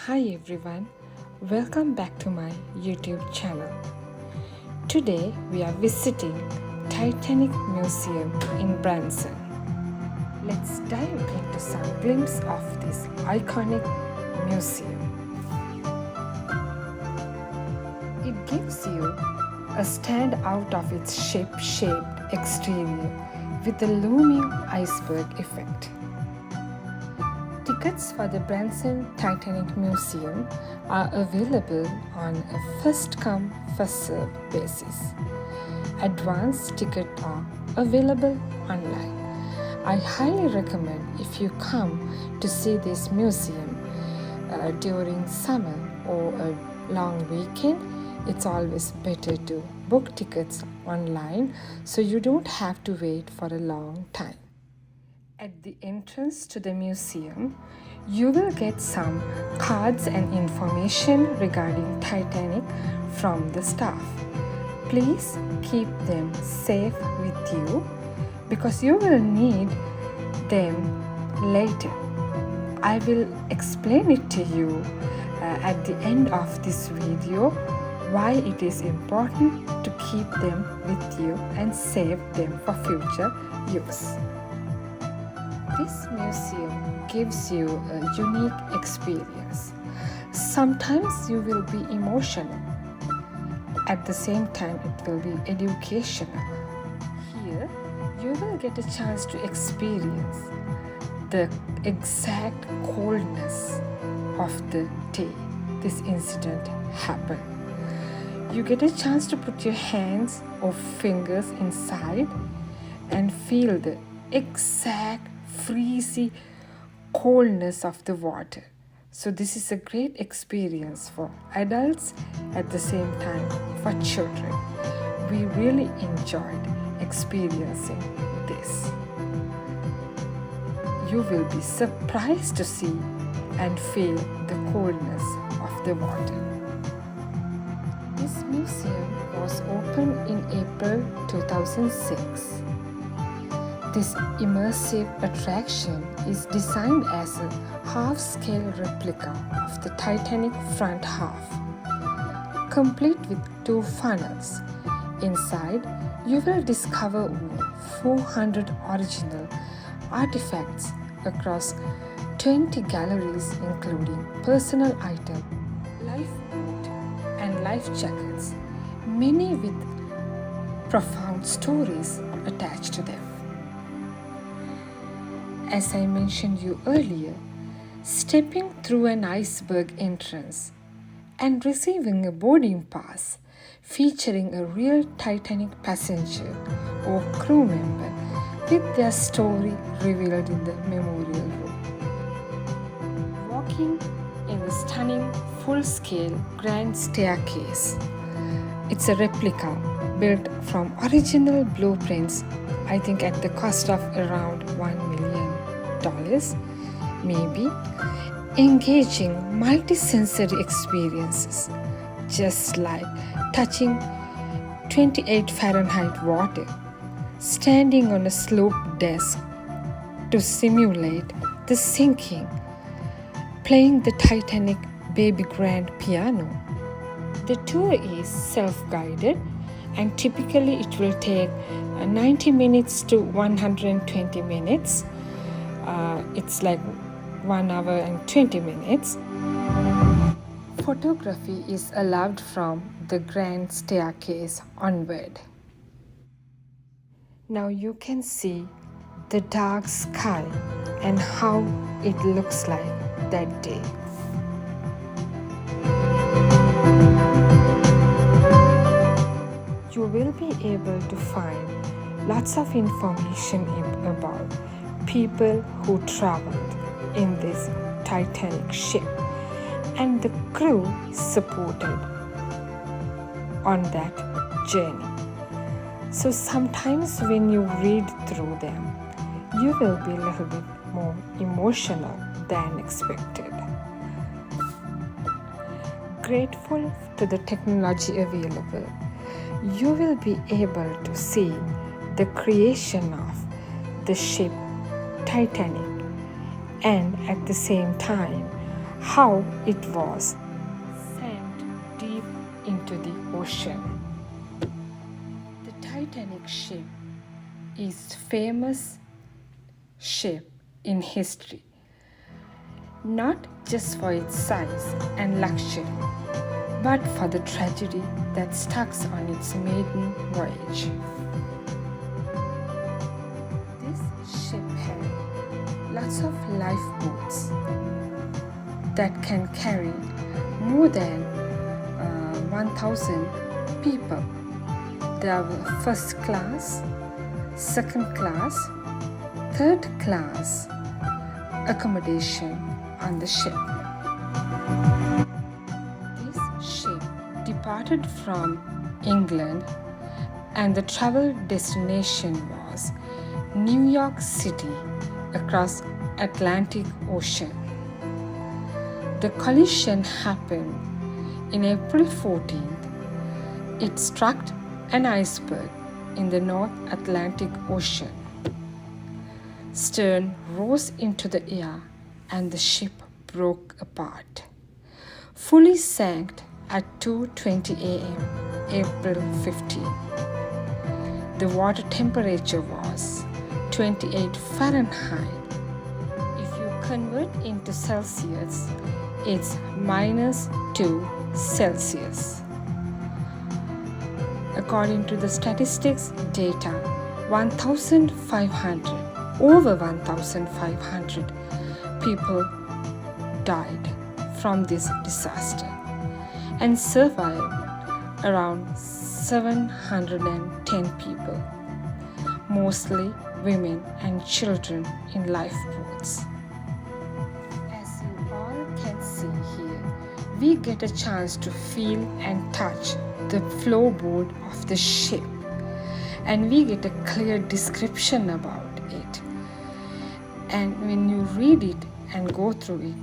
Hi everyone, welcome back to my YouTube channel. Today we are visiting Titanic Museum in Branson. Let's dive into some glimpse of this iconic museum. It gives you a stand out of its ship-shaped exterior with the looming iceberg effect. Tickets for the Branson Titanic Museum are available on a first-come, first-served basis. Advance tickets are available online. I highly recommend if you come to see this museum during summer or a long weekend, it's always better to book tickets online so you don't have to wait for a long time. At the entrance to the museum, you will get some cards and information regarding Titanic from the staff. Please keep them safe with you because you will need them later. I will explain it to you at the end of this video why it is important to keep them with you and save them for future use. This museum gives you a unique experience. Sometimes you will be emotional. At the same time, it will be educational. Here, you will get a chance to experience the exact coldness of the day this incident happened. You get a chance to put your hands or fingers inside and feel the exact freezy coldness of the water. So this is a great experience for adults, at the same time for children. We really enjoyed experiencing this. You will be surprised to see and feel the coldness of the water. This museum was opened in April 2006. This immersive attraction is designed as a half-scale replica of the Titanic front half, complete with 2 funnels. Inside, you will discover over 400 original artifacts across 20 galleries including personal items, lifeboat and life jackets, many with profound stories attached to them. As I mentioned you earlier, stepping through an iceberg entrance and receiving a boarding pass featuring a real Titanic passenger or crew member with their story revealed in the memorial room. Walking in the stunning full-scale grand staircase. It's a replica built from original blueprints, I think at the cost of around $1 million, maybe, engaging multi-sensory experiences, just like touching 28 Fahrenheit water, standing on a sloped desk to simulate the sinking, playing the Titanic baby grand piano. The tour is self-guided and typically it will take 90 minutes to 120 minutes. It's like 1 hour and 20 minutes. Photography is allowed from the grand staircase onward. Now you can see the dark sky and how it looks like that day. You will be able to find lots of information about people who traveled in this Titanic ship and the crew supported on that journey. So sometimes when you read through them, you will be a little bit more emotional than expected. Grateful to the technology available, you will be able to see the creation of the ship Titanic and at the same time how it was sank deep into the ocean. The Titanic ship is famous ship in history, not just for its size and luxury, but for the tragedy that stuck on its maiden voyage. This ship had lots of lifeboats that can carry more than 1,000 people. There were first class, second class, third class accommodation on the ship. This ship departed from England and the travel destination was New York City across Atlantic Ocean. The collision happened in April 14th. It struck an iceberg in the North Atlantic Ocean. Stern rose into the air and the ship broke apart. Fully sank at 2:20 a.m. April 15. The water temperature was 28 Fahrenheit. If you convert into Celsius, it's -2 Celsius. According to the statistics data, over 1,500 people died from this disaster and survived around 710 people, mostly women and children in lifeboats. As you all can see here, we get a chance to feel and touch the floorboard of the ship, and we get a clear description about it. And when you read it and go through it,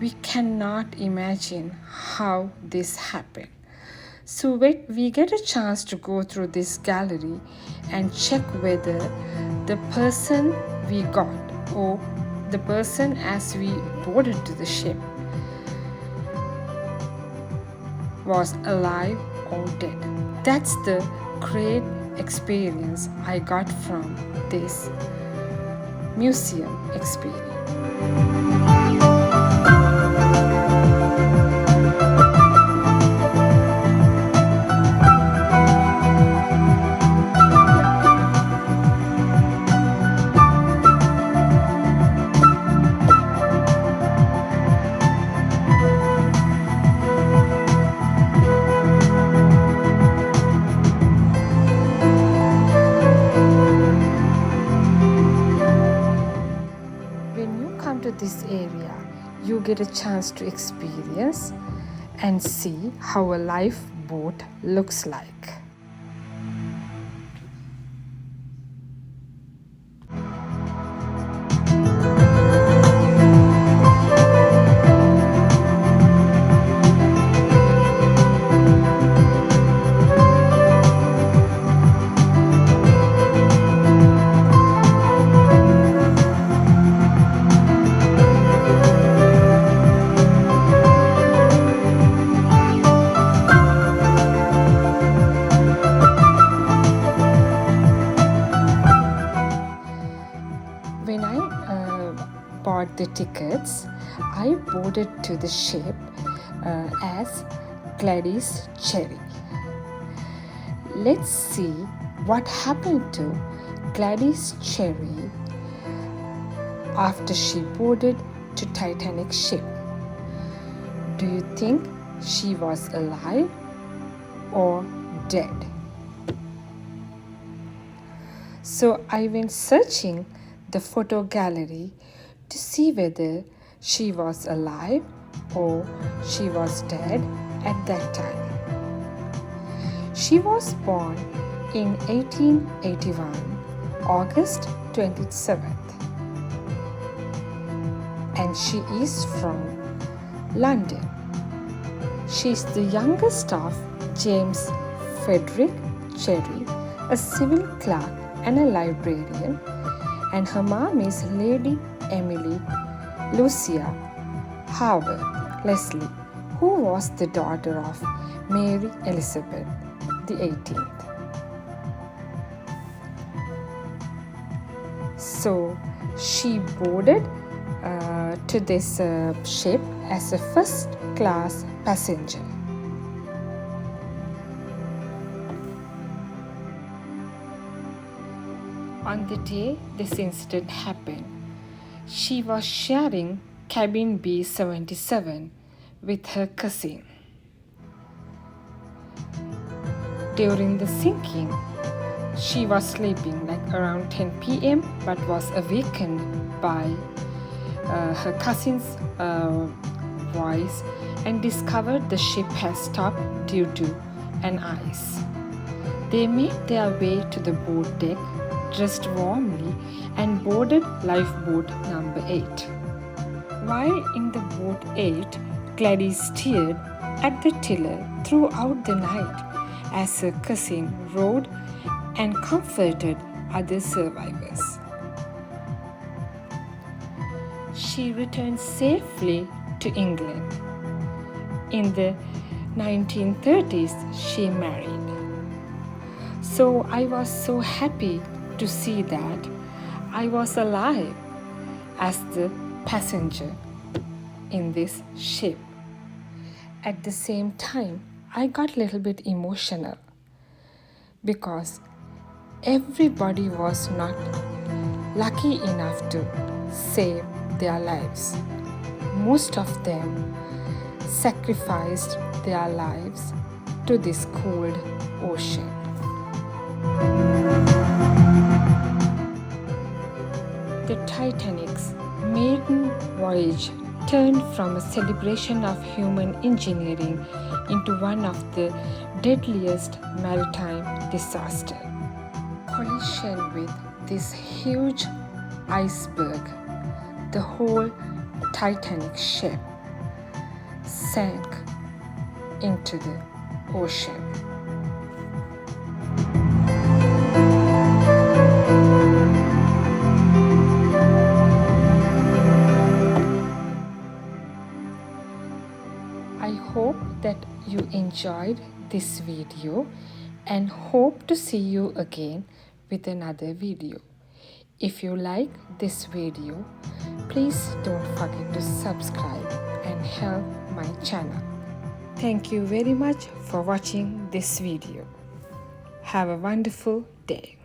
we cannot imagine how this happened. So we get a chance to go through this gallery and check whether the person we got or the person as we boarded to the ship was alive or dead. That's the great experience I got from this museum experience. This area, you get a chance to experience and see how a lifeboat looks like. When I bought the tickets, I boarded to the ship as Gladys Cherry. Let's see what happened to Gladys Cherry after she boarded to Titanic ship. Do you think she was alive or dead? So I went searching the photo gallery to see whether she was alive or she was dead at that time. She was born in 1881, August 27th, and she is from London. She is the youngest of James Frederick Cherry, a civil clerk and a librarian, and her mom is Lady Emily Lucia Harvard, Leslie, who was the daughter of Mary Elizabeth the 18th. So she boarded to this ship as a first-class passenger. On the day this incident happened, she was sharing cabin B-77 with her cousin. During the sinking, she was sleeping like around 10 p.m. but was awakened by her cousin's voice and discovered the ship had stopped due to an ice. They made their way to the boat deck, dressed warmly, and boarded lifeboat number 8. While in the boat 8, Gladys steered at the tiller throughout the night as her cousin rowed and comforted other survivors. She returned safely to England. In the 1930s, she married. So I was so happy to see that I was alive as the passenger in this ship. At the same time, I got a little bit emotional because everybody was not lucky enough to save their lives. Most of them sacrificed their lives to this cold ocean. The Titanic's maiden voyage turned from a celebration of human engineering into one of the deadliest maritime disasters. Collision with this huge iceberg, the whole Titanic ship sank into the ocean. I hope that you enjoyed this video and hope to see you again with another video. If you like this video, please don't forget to subscribe and help my channel. Thank you very much for watching this video. Have a wonderful day.